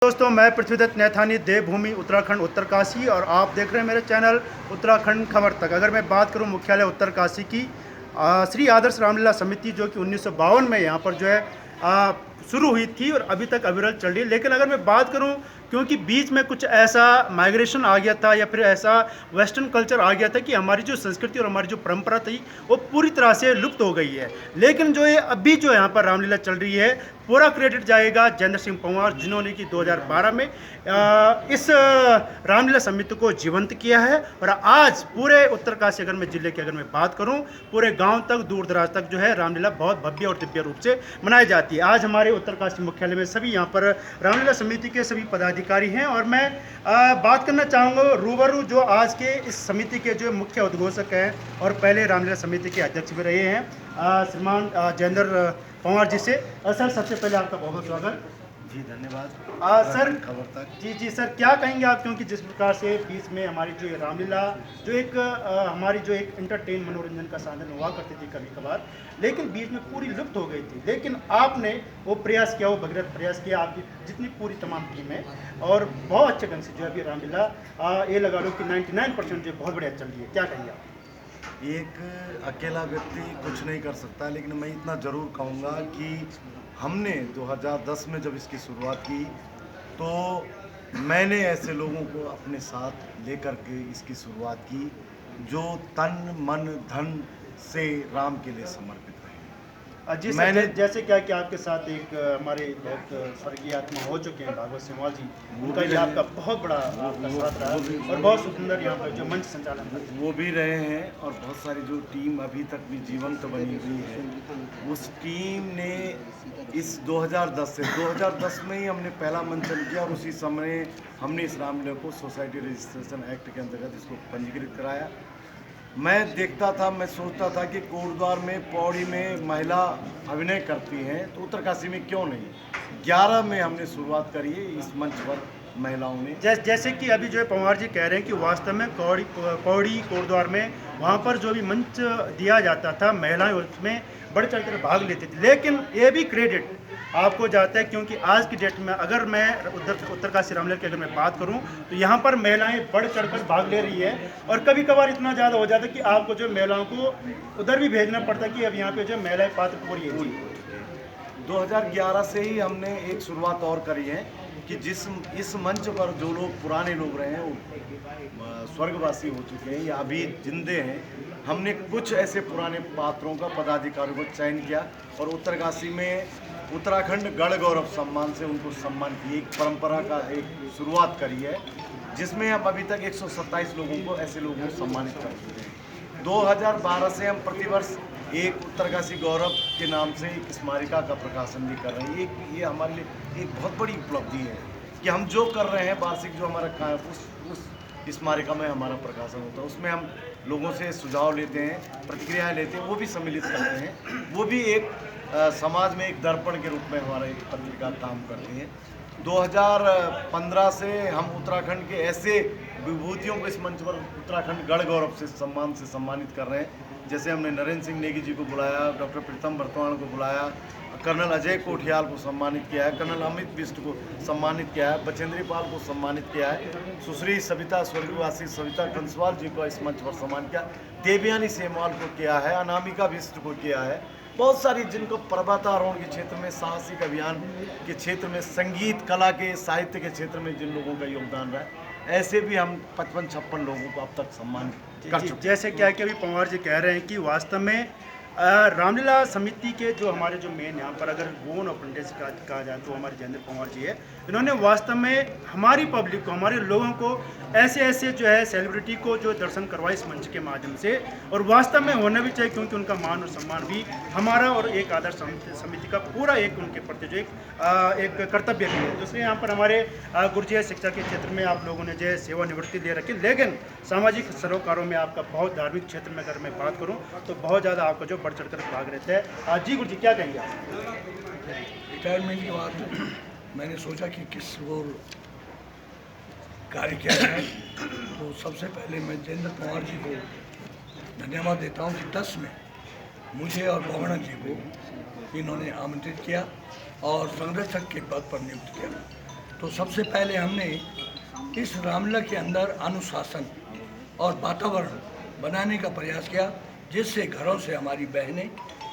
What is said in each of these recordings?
दोस्तों, मैं पृथ्वीदत्त नैथानी, देवभूमि उत्तराखंड उत्तरकाशी, और आप देख रहे हैं मेरे चैनल उत्तराखंड खबर तक। अगर मैं बात करूं मुख्यालय उत्तरकाशी की, श्री आदर्श रामलीला समिति जो कि 1952 में यहाँ पर जो है शुरू हुई थी और अभी तक अविरल चल रही है। लेकिन अगर मैं बात करूं, क्योंकि बीच में कुछ ऐसा माइग्रेशन आ गया था या फिर ऐसा वेस्टर्न कल्चर आ गया था कि हमारी जो संस्कृति और हमारी जो परंपरा थी वो पूरी तरह से लुप्त हो गई है। लेकिन जो ये अभी जो यहाँ पर रामलीला चल रही है, पूरा क्रेडिट जाएगा जयेंद्र सिंह पंवार, जिन्होंने कि 2012 में इस रामलीला समिति को जीवंत किया है। और आज पूरे उत्तरकाशी अगर मैं जिले की अगर मैं बात करूं, पूरे गांव तक, दूर दराज तक जो है रामलीला बहुत भव्य और दिव्य रूप से मनाई जाती है। आज हमारे उत्तरकाशी मुख्यालय में सभी यहाँ पर रामलीला समिति के सभी पदाधिकारी हैं, और मैं बात करना चाहूँगा रूबरू जो आज के इस समिति के जो मुख्य उद्घोषक हैं और पहले रामलीला समिति के अध्यक्ष भी रहे हैं, श्रीमान जयेंद्र पंवार जी से। सर, सबसे पहले आपका बहुत बहुत स्वागत जी। धन्यवाद सर। खबर तक जी सर, क्या कहेंगे आप, क्योंकि जिस प्रकार से बीच में हमारी जो रामलीला जो एक हमारी जो एक एंटरटेन मनोरंजन का साधन हुआ करती थी कभी कभार, लेकिन बीच में पूरी लुप्त हो गई थी। लेकिन आपने वो प्रयास किया, वो भगीरथ प्रयास किया, आपकी जितनी पूरी तमाम टीम है, और बहुत अच्छे ढंग से जो है अभी रामलीला ये लगा लो कि 99% जो बहुत बढ़िया चल रही है। क्या कहेंगे आप? एक अकेला व्यक्ति कुछ नहीं कर सकता, लेकिन मैं इतना ज़रूर कहूँगा कि हमने 2010 में जब इसकी शुरुआत की तो मैंने ऐसे लोगों को अपने साथ लेकर के इसकी शुरुआत की जो तन मन धन से राम के लिए समर्पित रहे। जी मैंने जैसे क्या कि आपके साथ एक हमारे बहुत स्वर्गीय आत्मा हो चुके हैं भागवत सिंहवाल जी, उनका ये आपका बहुत बड़ा आपका साथ रहा और बहुत सुंदर यहाँ पर जो मंच संचालन करते हैं वो भी रहे हैं, और बहुत सारी जो टीम अभी तक भी जीवंत बनी हुई है, उस टीम ने इस 2010 में ही हमने पहला मंचन किया, और उसी समय हमने इस रामलीला को सोसाइटी रजिस्ट्रेशन एक्ट के अंतर्गत इसको पंजीकृत कराया। मैं देखता था, मैं सोचता था कि कोटद्वार में पौड़ी में महिला अभिनय करती हैं तो उत्तरकाशी में क्यों नहीं। 11 में हमने शुरुआत करी है इस मंच पर महिलाओं ने। जैसे कि अभी जो है पंवार जी कह रहे हैं कि वास्तव में पौड़ी कोटद्वार में वहाँ पर जो भी मंच दिया जाता था, महिलाएं उसमें बढ़ चढ़ कर भाग लेती थी। लेकिन ये भी क्रेडिट आपको जाता है, क्योंकि आज की डेट में अगर मैं उत्तरकाशी रामलीला की अगर मैं बात करूं तो यहाँ पर महिलाएं बढ़ चढ़कर भाग ले रही है, और कभी कभार इतना ज़्यादा हो जाता है कि आपको जो महिलाओं को उधर भी भेजना पड़ता है कि अब यहाँ पे जो महिलाएं पात्र पूरी है। 2011 से ही हमने एक शुरुआत और करी है कि इस मंच पर जो लोग पुराने लोग रहे हैं वो स्वर्गवासी हो चुके हैं या अभी जिंदे हैं, हमने कुछ ऐसे पुराने पात्रों का पदाधिकारियों को चयन किया और उत्तरकाशी में उत्तराखंड गढ़ गौरव सम्मान से उनको सम्मान की एक परंपरा का एक शुरुआत करी है, जिसमें हम अभी तक 127 लोगों को ऐसे लोगों को सम्मानित कर चुके हैं। 2012 से हम प्रतिवर्ष एक उत्तरकाशी गौरव के नाम से एक स्मारिका का प्रकाशन भी कर रहे हैं। ये हमारे लिए एक बहुत बड़ी उपलब्धि है कि हम जो कर रहे हैं वार्षिक जो हमारा उस स्मारिका में हमारा प्रकाशन होता है, उसमें हम लोगों से सुझाव लेते हैं, प्रतिक्रियाएं लेते हैं, वो भी सम्मिलित करते हैं। वो भी एक समाज में एक दर्पण के रूप में हमारा एक पत्रिका काम करती है। 2015 से हम उत्तराखंड के ऐसे विभूतियों को इस मंच पर उत्तराखंड गढ़ गौरव से सम्मानित कर रहे हैं। जैसे हमने नरेंद्र सिंह नेगी जी को बुलाया, डॉक्टर प्रीतम बर्तवान को बुलाया, कर्नल अजय कोठियाल को सम्मानित किया है, कर्नल अमित बिष्ट को सम्मानित किया है, बचेंद्री पाल को सम्मानित किया है, सुश्री सविता स्वर्गवासी सविता कंसवाल जी को इस मंच पर सम्मानित किया, देवयानी सेमवाल को किया है, अनामिका बिष्ट को किया है। बहुत सारी जिनको पर्वतारोहण के क्षेत्र में, साहसिक अभियान के क्षेत्र में, संगीत कला के साहित्य के क्षेत्र में जिन लोगों का योगदान रहा है, ऐसे भी हम 55-56 लोगों को अब तक सम्मानित कर चुके। जैसे क्या कि अभी पंवार जी कह रहे हैं कि वास्तव में रामलीला समिति के जो हमारे जो मेन यहाँ पर अगर बोन ऑफ इंडिया कहा जाए तो हमारे जयेंद्र पंवार जी है। इन्होंने वास्तव में हमारी पब्लिक को, हमारे लोगों को ऐसे जो है सेलिब्रिटी को जो दर्शन करवाए इस मंच के माध्यम से, और वास्तव में होना भी चाहिए, क्योंकि उनका मान और सम्मान भी हमारा और एक आदर्श समिति का पूरा एक उनके प्रति जो एक कर्तव्य भी है। दूसरे यहाँ पर हमारे गुरुजी शिक्षा के क्षेत्र में आप लोगों ने जो है सेवानिवृत्ति ले रखी, लेकिन सामाजिक सरोकारों में आपका बहुत धार्मिक क्षेत्र में अगर मैं बात करूँ तो बहुत ज़्यादा आपका जो बढ़ चढ़कर भाग रहता है। जी गुरु जी, क्या कहेंगे आप? रिटायरमेंट के बाद मैंने सोचा कि किस ओर कार्य किया जाए, तो सबसे पहले मैं जयेंद्र पंवार जी को धन्यवाद देता हूँ कि 10 में मुझे और भवना जी को इन्होंने आमंत्रित किया और संरक्षक के पद पर नियुक्त किया। तो सबसे पहले हमने इस रामलीला के अंदर अनुशासन और वातावरण बनाने का प्रयास किया, जिससे घरों से हमारी बहनें,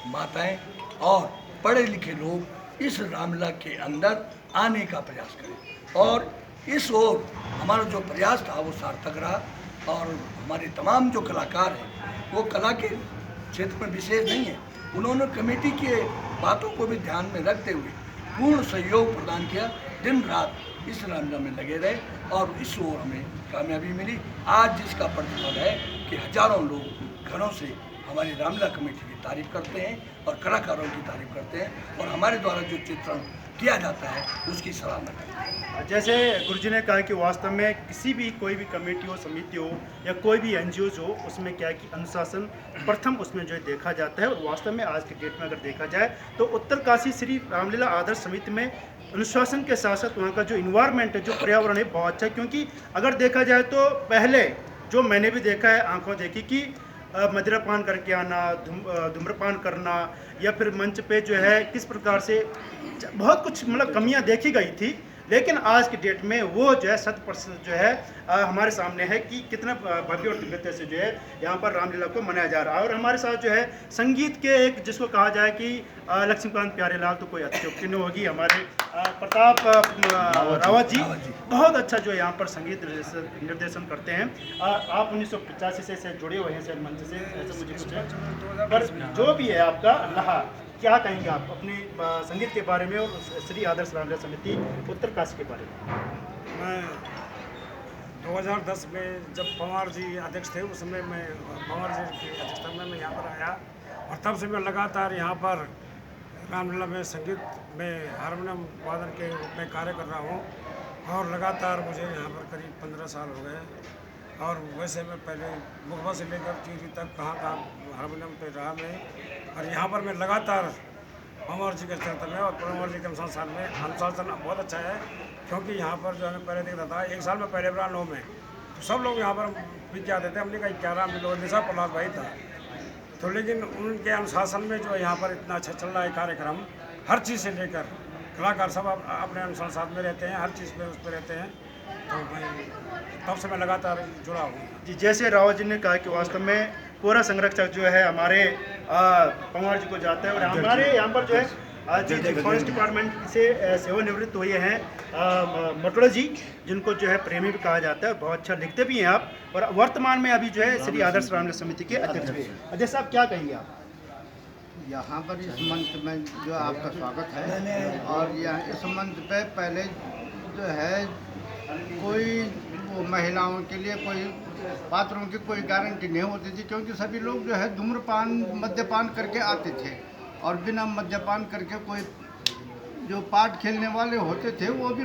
माताएं और पढ़े लिखे लोग इस रामलीला के अंदर आने का प्रयास करें। और इस ओर हमारा जो प्रयास था वो सार्थक रहा, और हमारे तमाम जो कलाकार हैं वो कला के क्षेत्र में विशेष नहीं है, उन्होंने कमेटी के बातों को भी ध्यान में रखते हुए पूर्ण सहयोग प्रदान किया। दिन रात इस रामलीला में लगे रहे और इस ओर हमें कामयाबी मिली। आज जिसका प्रतिफल है कि हजारों लोग घरों से हमारी रामलीला कमेटी की तारीफ करते हैं और कलाकारों की तारीफ करते हैं, और हमारे द्वारा जो चित्रण किया जाता है उसकी सराहना करते हैं। जैसे गुरुजी ने कहा कि वास्तव में किसी भी कोई भी कमेटी हो, समिति हो या कोई भी एनजीओ हो, उसमें क्या है कि अनुशासन प्रथम उसमें जो है देखा जाता है। और वास्तव में आज के डेट में अगर देखा जाए तो उत्तरकाशी श्री रामलीला आदर्श समिति में अनुशासन के साथ साथ वहाँ का जो इन्वायरमेंट है, जो पर्यावरण है, बहुत अच्छा है। क्योंकि अगर देखा जाए तो पहले जो मैंने भी देखा है, आंखों देखी कि मदिरापान करके आना, धूम्रपान करना, या फिर मंच पे जो है किस प्रकार से बहुत कुछ मतलब कमियां देखी गई थी। लेकिन आज की डेट में वो जो है 100% जो है हमारे सामने है कि कितना भव्य और दिव्यता से जो है यहाँ पर रामलीला को मनाया जा रहा है। और हमारे साथ जो है संगीत के एक जिसको कहा जाए कि लक्ष्मीकांत प्यारेलाल, तो कोई अत्युक्ति नहीं होगी, हमारे प्रताप रावत जी बहुत अच्छा जो है यहाँ पर संगीत निर्देशन करते हैं। आप 1985 से जुड़े हुए हैं शायद मंच से, ऐसा मुझे कुछ है। पर जो भी है आपका लहा, क्या कहेंगे आप अपने संगीत के बारे में और श्री आदर्श रामलीला समिति उत्तरकाशी के बारे में? मैं 2010 में जब पंवार जी अध्यक्ष थे, उस समय मैं पंवार जी की अध्यक्षता में मैं यहाँ पर आया, और तब से मैं लगातार यहाँ पर रामलीला में संगीत में हारमोनियम वादन के रूप में कार्य कर रहा हूँ। और लगातार मुझे यहाँ पर करीब 15 साल हो गए। और वैसे मैं पहले मुखबा से लेकर टीवी तक कहाँ हारमोनियम पे रहा मैं, और यहाँ पर मैं लगातार पंवार जी के चरित्र में और पंवार जी के अनुशासन में अनुशासन बहुत अच्छा है। क्योंकि यहाँ पर जो है पहले देखता था, एक साल में पहले बना 9 में तो सब लोग यहाँ पर पीछे आते थे। हमने कहा 11 में लोग निशा प्रहलाद भाई था, तो लेकिन उनके अनुशासन में जो है यहाँ पर इतना अच्छा चल रहा है कार्यक्रम, हर चीज़ से लेकर कलाकार सब अपने अनुशासन में रहते हैं, हर चीज़ में उस पर रहते हैं। तो मैं तब से मैं लगातार जुड़ा हूँ जी। जैसे रावत जी ने कहा कि वास्तव में पूरा संरक्षक जो है हमारे पंवार जी को जाता है, और हमारे यहाँ पर जो है जी फॉरेस्ट डिपार्टमेंट से सेवानिवृत्त हुए हैं मटोड़ा जी, जिनको जो है प्रेमी भी कहा जाता है, बहुत अच्छा लिखते भी हैं आप, और वर्तमान में अभी जो है श्री आदर्श रामलीला समिति के अध्यक्ष भी हैं। अध्यक्ष साहब, क्या कहेंगे आप? यहाँ पर इस मंच में जो आपका स्वागत है, और यहाँ इस मंच पे पहले जो है कोई वो महिलाओं के लिए कोई पात्रों की कोई गारंटी नहीं होती थी, क्योंकि सभी लोग जो है धूम्रपान मद्यपान करके आते थे, और बिना मद्यपान करके कोई जो पाठ खेलने वाले होते थे वो भी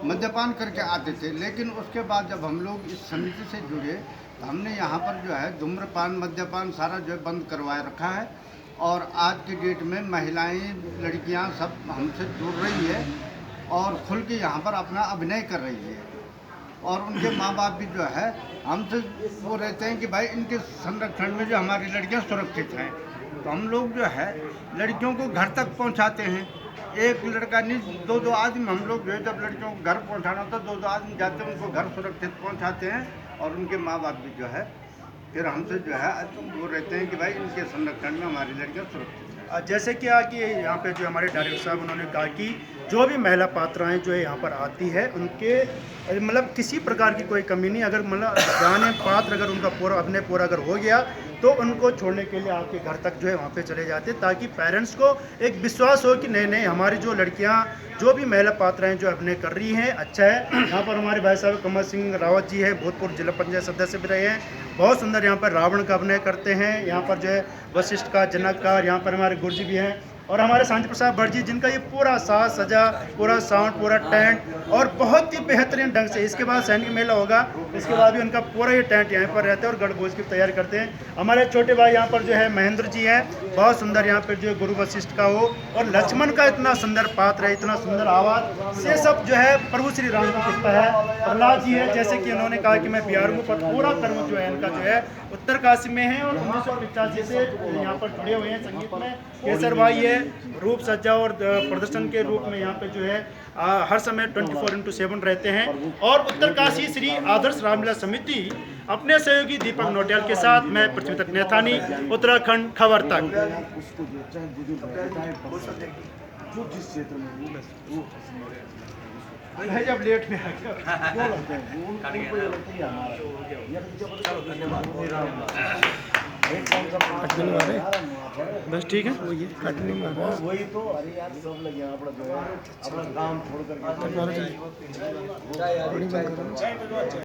मद्यपान करके आते थे। लेकिन उसके बाद जब हम लोग इस समिति से जुड़े तो हमने यहाँ पर जो है धूम्रपान मद्यपान सारा जो है बंद करवा रखा है, और आज की डेट में महिलाएं, लड़कियाँ सब हमसे जुड़ रही है और खुल के यहाँ पर अपना अभिनय कर रही है। और उनके माँ बाप भी जो है हमसे वो रहते हैं कि भाई इनके संरक्षण में जो हमारी लड़कियाँ सुरक्षित हैं। तो हम लोग जो है लड़कियों को घर तक पहुँचाते हैं, एक लड़का नहीं, 2-2 आदमी हम लोग जो है जब लड़कियों को घर पहुँचाना होता है 2-2 आदमी जाते हैं, उनको घर सुरक्षित पहुँचाते हैं, और उनके माँ बाप भी जो है फिर हमसे जो है वो रहते हैं कि भाई इनके संरक्षण में हमारी लड़कियाँ सुरक्षित। जैसे कि यहाँ पे जो हमारे डायरेक्टर साहब उन्होंने कहा कि जो भी महिला पात्राएं जो है यहाँ पर आती है, उनके मतलब किसी प्रकार की कोई कमी नहीं, अगर मतलब गाने पात्र अगर उनका पूरा अभिनय पूरा अगर हो गया तो उनको छोड़ने के लिए आपके घर तक जो है वहाँ पे चले जाते, ताकि पेरेंट्स को एक विश्वास हो कि नहीं नहीं हमारी जो लड़कियाँ जो भी महिला पात्राएं जो अभिनय कर रही हैं अच्छा है। यहाँ पर हमारे भाई साहब कमल सिंह रावत जी है, भूतपूर्व जिला पंचायत सदस्य भी रहे हैं, बहुत सुंदर यहाँ पर रावण का अभिनय करते हैं। यहाँ पर जो है वशिष्ठ का, जनक का, यहाँ पर हमारे गुरुजी भी हैं, और हमारे शांति प्रसाद भट्ट जी जिनका ये पूरा साज सजा, पूरा साउंड, पूरा टेंट और बहुत ही बेहतरीन ढंग से, इसके बाद सैनिक मेला होगा, इसके बाद भी उनका पूरा ये टेंट यहाँ पर रहते हैं और गढ़भोज की तैयारी करते हैं। हमारे छोटे भाई यहाँ पर जो है महेंद्र जी हैं, बहुत सुंदर यहाँ पर जो है गुरु वशिष्ठ का हो, और लक्ष्मण का इतना सुंदर पात्र है, इतना सुंदर आवाज़, ये सब जो है प्रभु श्री राम की कृपा है। प्रहलाद जी है, जैसे कि उन्होंने कहा कि मैं बिहार में पूरा कर्म जो है इनका जो है उत्तरकाशी में है, और 1985 से यहाँ पर जुड़े हुए हैं संगीत में। केसर भाई है, रूप सज्जा और प्रदर्शन के रूप में यहाँ पे जो है हर समय 24/7 रहते हैं। और उत्तरकाशी श्री आदर्श रामलीला समिति अपने सहयोगी दीपक नौटियाल के साथ मैं पृथ्वीतक नेथानी, उत्तराखंड खबर तक। उसको जो चाहे बुजुर्ग है, चाहे बच्चा है, जो जिस क्षेत्र में वो जब लेट में आ गया क्यों लगते हैं वो उनको लगता है हमारा बस ठीक है वही तो। अरे यार सब लगे यहाँ पर जो है अपना काम छोड़ करके